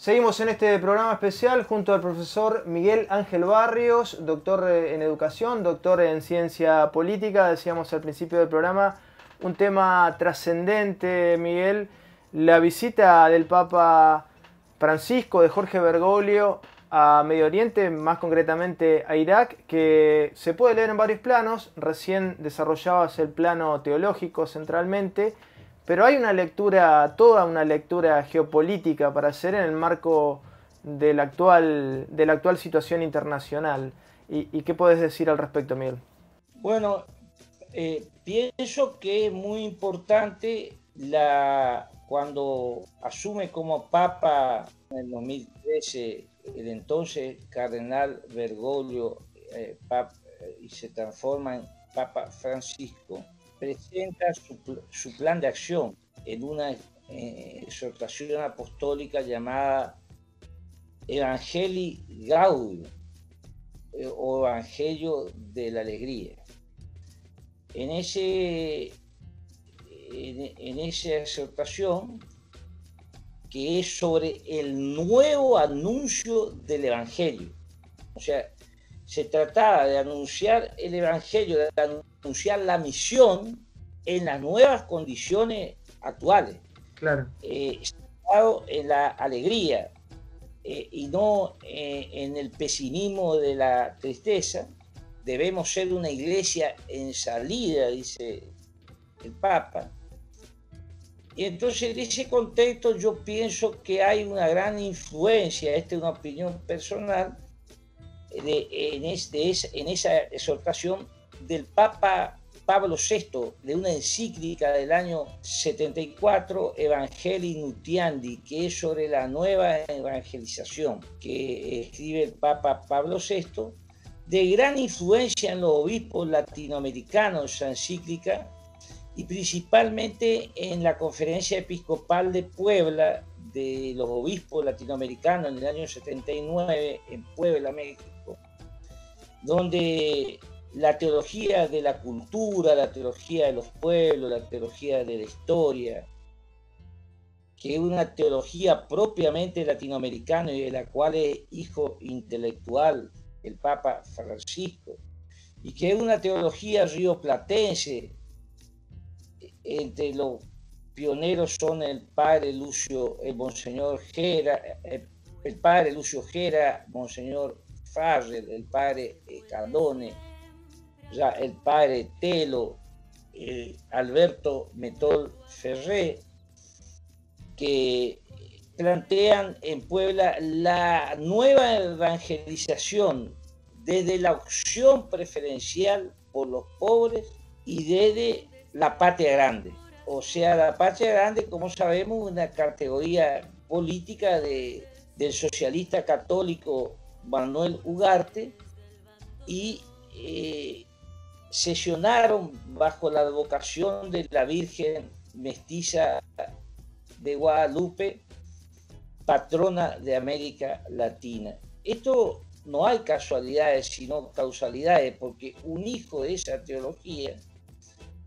Seguimos en este programa especial junto al profesor Miguel Ángel Barrios, doctor en educación, doctor en ciencia política. Decíamos al principio del programa, un tema trascendente, Miguel, la visita del Papa Francisco, de Jorge Bergoglio, a Medio Oriente, más concretamente a Irak, que se puede leer en varios planos. Recién desarrollabas el plano teológico centralmente, pero hay una lectura, toda una lectura geopolítica para hacer en el marco de la actual situación internacional. ¿Y qué puedes decir al respecto, Miguel? Bueno, pienso que es muy importante cuando asume como Papa en el 2013 el entonces Cardenal Bergoglio y se transforma en Papa Francisco, presenta su plan de acción en una exhortación apostólica llamada Evangelii Gaudium o Evangelio de la Alegría. En esa exhortación, que es sobre el nuevo anuncio del Evangelio. O sea, se trataba de anunciar el Evangelio, de anunciar la misión en las nuevas condiciones actuales. Claro. Centrado en la alegría y no en el pesimismo de la tristeza. Debemos ser una iglesia en salida, dice el Papa. Y entonces en ese contexto yo pienso que hay una gran influencia, esta es una opinión personal, en esa exhortación del Papa Pablo VI, de una encíclica del año 74, Evangelii Nuntiandi, que es sobre la nueva evangelización, que escribe el Papa Pablo VI, de gran influencia en los obispos latinoamericanos, esa encíclica, y principalmente en la Conferencia Episcopal de Puebla de los obispos latinoamericanos en el año 79 en Puebla, México, donde la teología de la cultura, la teología de los pueblos, la teología de la historia, que es una teología propiamente latinoamericana y de la cual es hijo intelectual el Papa Francisco, y que es una teología rioplatense. Entre los pioneros son el padre Lucio, el monseñor Gera, el padre Lucio Gera, monseñor Farrell, el padre Cardone, ya el padre Telo, Alberto Metol Ferré, que plantean en Puebla la nueva evangelización desde la opción preferencial por los pobres y desde la patria grande. O sea, la patria grande, como sabemos, una categoría política del socialista católico Manuel Ugarte, y sesionaron bajo la advocación de la Virgen Mestiza de Guadalupe, patrona de América Latina. Esto no hay casualidades, sino causalidades, porque un hijo de esa teología,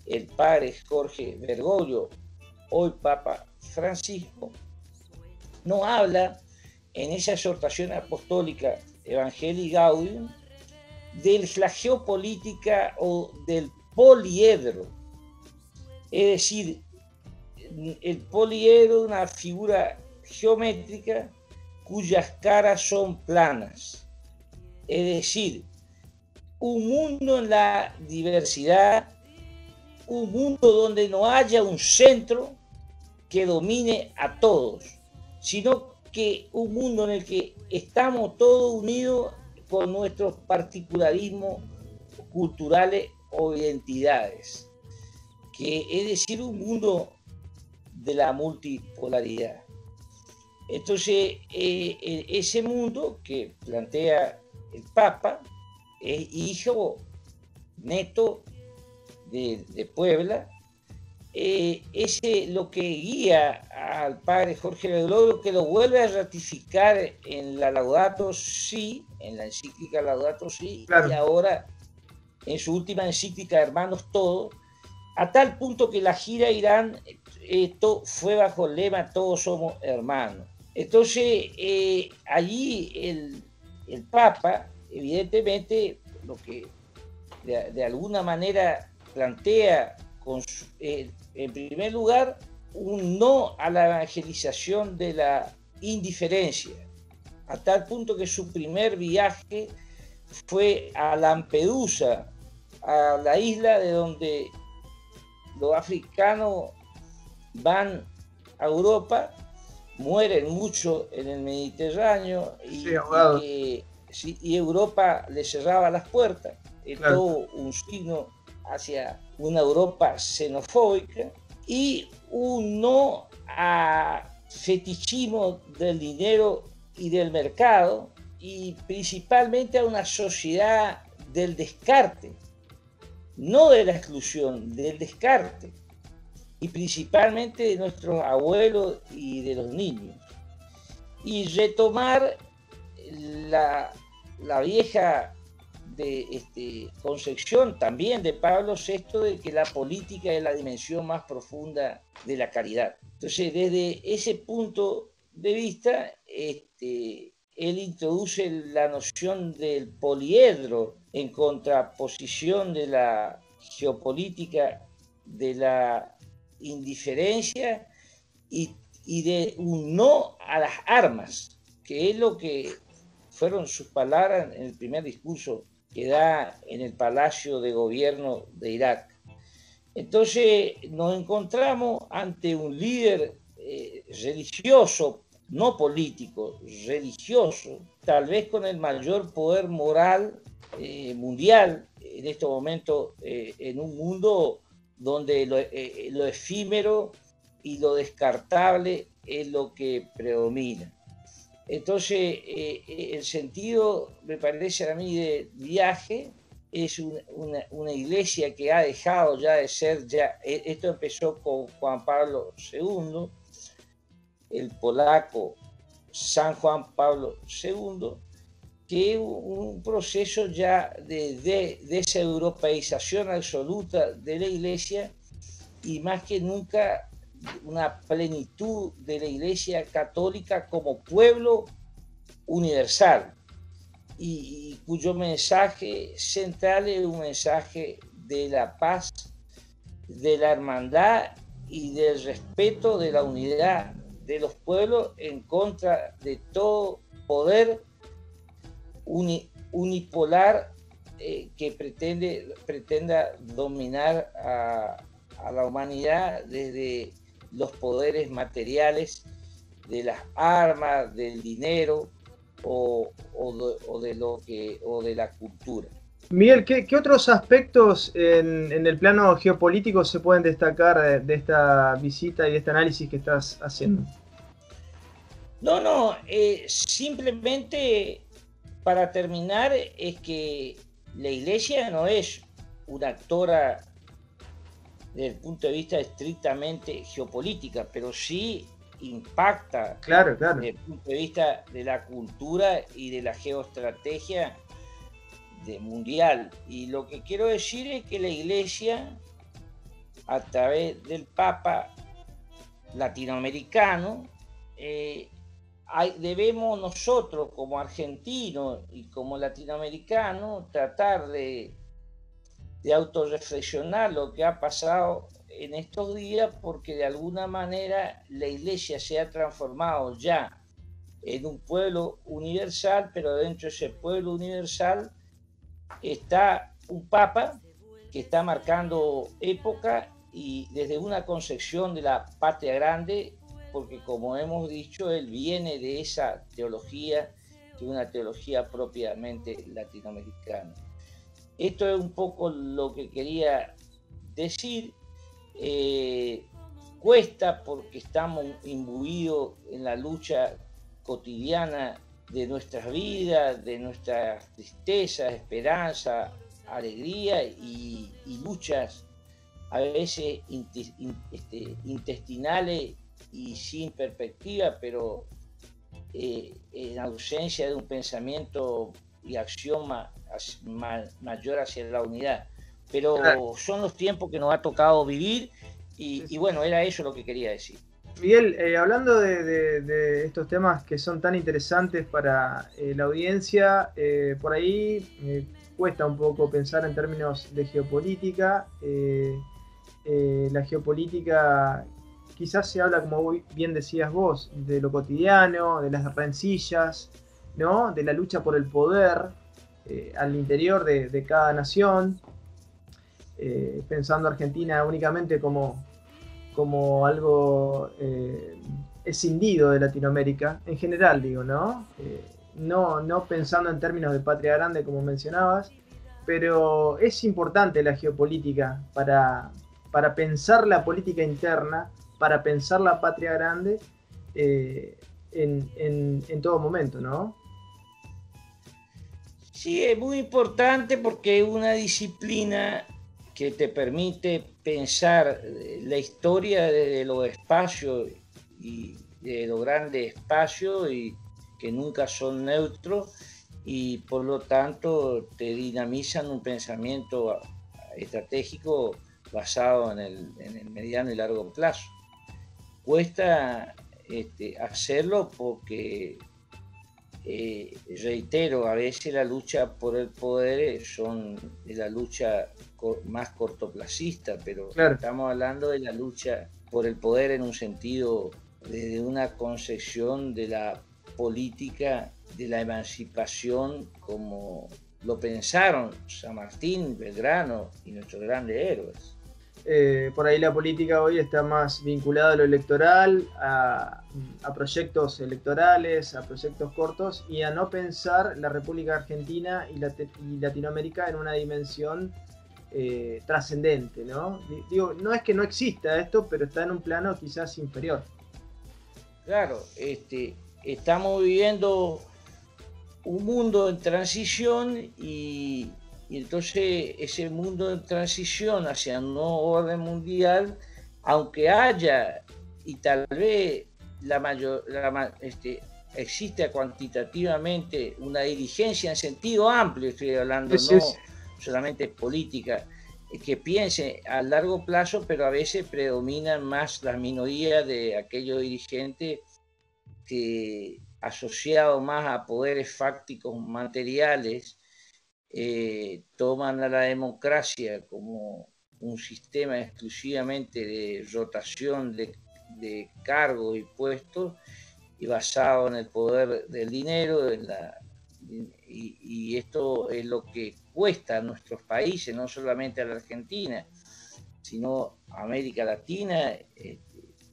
el padre Jorge Bergoglio, hoy Papa Francisco, no habla en esa exhortación apostólica Evangelii Gaudium del la geopolítica o del poliedro. Es decir, el poliedro es una figura geométrica cuyas caras son planas. Es decir, un mundo en la diversidad, un mundo donde no haya un centro que domine a todos, sino que un mundo en el que estamos todos unidos con nuestros particularismos culturales o identidades, que es decir, un mundo de la multipolaridad. Entonces, ese mundo que plantea el Papa es hijo neto de Puebla, es lo que guía al padre Jorge Bergoglio, que lo vuelve a ratificar en la Laudato Si, en la encíclica Laudato Si, claro, y ahora en su última encíclica Hermanos Todos, a tal punto que la gira a Irán, esto fue bajo el lema Todos somos hermanos. Entonces, allí el Papa, evidentemente, lo que de alguna manera plantea, en primer lugar, un no a la evangelización de la indiferencia, a tal punto que su primer viaje fue a Lampedusa, a la isla de donde los africanos van a Europa, mueren mucho en el Mediterráneo y Europa les cerraba las puertas. Es claro. Todo un signo hacia una Europa xenofóbica y un no a fetichismo del dinero y del mercado, y principalmente a una sociedad del descarte, no de la exclusión, del descarte, y principalmente de nuestros abuelos y de los niños. Y retomar la vieja concepción también de Pablo VI de que la política es la dimensión más profunda de la caridad. Entonces, desde ese punto de vista, él introduce la noción del poliedro en contraposición de la geopolítica de la indiferencia y de un no a las armas, que es lo que fueron sus palabras en el primer discurso que da en el Palacio de Gobierno de Irak. Entonces nos encontramos ante un líder religioso, no político, religioso, tal vez con el mayor poder moral mundial en este momento, en un mundo donde lo efímero y lo descartable es lo que predomina. Entonces, el sentido, me parece a mí, de viaje es una iglesia que ha dejado ya de ser, esto empezó con Juan Pablo II, el polaco San Juan Pablo II, que es un proceso ya de deseuropeización absoluta de la iglesia y más que nunca una plenitud de la Iglesia Católica como pueblo universal y cuyo mensaje central es un mensaje de la paz, de la hermandad y del respeto de la unidad de los pueblos en contra de todo poder unipolar que pretenda dominar a la humanidad desde los poderes materiales de las armas, del dinero o de la cultura. Miguel, ¿qué otros aspectos en el plano geopolítico se pueden destacar de esta visita y de este análisis que estás haciendo? Simplemente para terminar es que la Iglesia no es una actora desde el punto de vista estrictamente geopolítica, pero sí impacta desde el punto de vista de la cultura y de la geoestrategia mundial. Y lo que quiero decir es que la Iglesia, a través del Papa latinoamericano, debemos nosotros como argentinos y como latinoamericanos tratar de autorreflexionar lo que ha pasado en estos días, porque de alguna manera la Iglesia se ha transformado ya en un pueblo universal, pero dentro de ese pueblo universal está un Papa que está marcando época y desde una concepción de la patria grande, porque como hemos dicho, él viene de esa teología, que es una teología propiamente latinoamericana. Esto es un poco lo que quería decir. Cuesta porque estamos imbuidos en la lucha cotidiana de nuestras vidas, de nuestras tristezas, esperanza, alegría y luchas a veces intestinales y sin perspectiva, pero en ausencia de un pensamiento y acción mayor hacia la unidad. Pero son los tiempos que nos ha tocado vivir y bueno, era eso lo que quería decir. Miguel, hablando de estos temas que son tan interesantes para la audiencia, por ahí cuesta un poco pensar en términos de geopolítica. La geopolítica quizás se habla, como bien decías vos, de lo cotidiano, de las rencillas, ¿no? De la lucha por el poder al interior de cada nación, pensando Argentina únicamente como algo escindido de Latinoamérica, en general digo, ¿no? No pensando en términos de patria grande como mencionabas, pero es importante la geopolítica para pensar la política interna, para pensar la patria grande en todo momento, ¿no? Sí, es muy importante porque es una disciplina que te permite pensar la historia de los espacios y de los grandes espacios y que nunca son neutros y por lo tanto te dinamizan un pensamiento estratégico basado en el mediano y largo plazo. Cuesta hacerlo porque reitero, a veces la lucha por el poder son de la lucha más cortoplacista, pero Claro. estamos hablando de la lucha por el poder en un sentido desde una concepción de la política, de la emancipación como lo pensaron San Martín, Belgrano y nuestros grandes héroes. Por ahí la política hoy está más vinculada a lo electoral, a proyectos electorales, a proyectos cortos y a no pensar la República Argentina y Latinoamérica en una dimensión trascendente, ¿no? Digo, no es que no exista esto, pero está en un plano quizás inferior. Claro, estamos viviendo un mundo en transición y entonces ese mundo en transición hacia un nuevo orden mundial, aunque haya y tal vez exista cuantitativamente una dirigencia en sentido amplio, estoy hablando, Sí, no sí. solamente política, que piense a largo plazo, pero a veces predominan más las minorías de aquellos dirigentes que asociados más a poderes fácticos materiales, toman a la democracia como un sistema exclusivamente de rotación de cargos y puestos y basado en el poder del dinero, y esto es lo que cuesta a nuestros países, no solamente a la Argentina, sino a América Latina,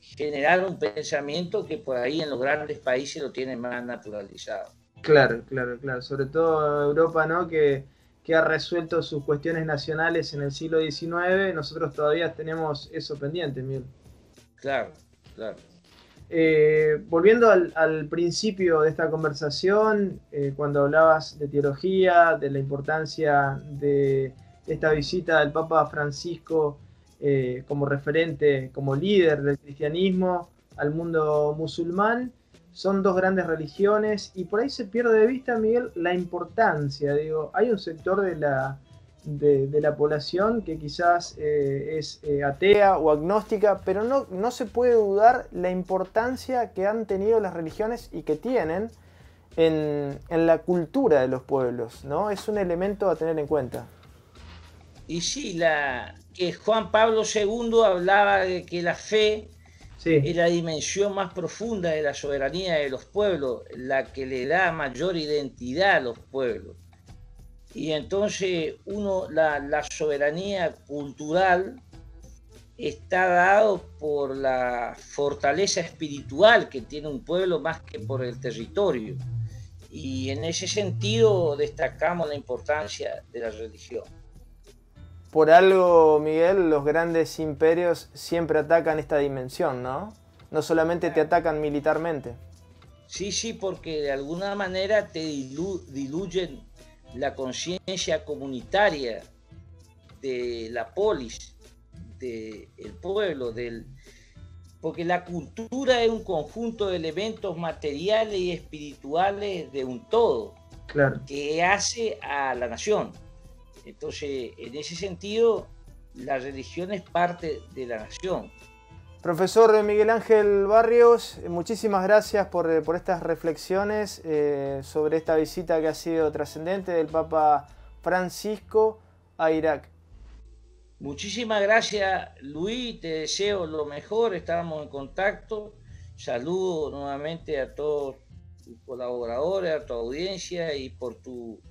generar un pensamiento que por ahí en los grandes países lo tienen más naturalizado. Claro, claro, claro. Sobre todo Europa, ¿no? Que ha resuelto sus cuestiones nacionales en el siglo XIX, nosotros todavía tenemos eso pendiente, Miguel. Claro, claro. Volviendo al principio de esta conversación, cuando hablabas de teología, de la importancia de esta visita del Papa Francisco como referente, como líder del cristianismo al mundo musulmán, son dos grandes religiones y por ahí se pierde de vista, Miguel, la importancia. Digo, hay un sector de la población que quizás es atea o agnóstica, pero no se puede dudar la importancia que han tenido las religiones y que tienen en la cultura de los pueblos, ¿no? Es un elemento a tener en cuenta. Y sí, que Juan Pablo II hablaba de que la fe es la dimensión más profunda de la soberanía de los pueblos, la que le da mayor identidad a los pueblos. Y entonces la soberanía cultural está dado por la fortaleza espiritual que tiene un pueblo más que por el territorio. Y en ese sentido destacamos la importancia de la religión. Por algo, Miguel, los grandes imperios siempre atacan esta dimensión, ¿no? No solamente te atacan militarmente. Sí, sí, porque de alguna manera te diluyen la conciencia comunitaria de la polis, del pueblo, porque la cultura es un conjunto de elementos materiales y espirituales de un todo, claro, que hace a la nación. Entonces, en ese sentido, la religión es parte de la nación. Profesor Miguel Ángel Barrios, muchísimas gracias por estas reflexiones sobre esta visita que ha sido trascendente del Papa Francisco a Irak. Muchísimas gracias, Luis, te deseo lo mejor, estamos en contacto. Saludo nuevamente a todos tus colaboradores, a tu audiencia y por tu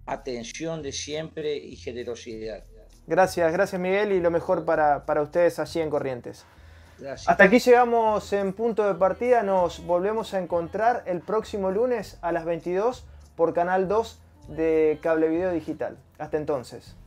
atención de siempre y generosidad. Gracias Miguel, y lo mejor para ustedes allí en Corrientes. Gracias. Hasta aquí llegamos en Punto de Partida. Nos volvemos a encontrar el próximo lunes a las 22 por Canal 2 de Cable Video Digital. Hasta entonces.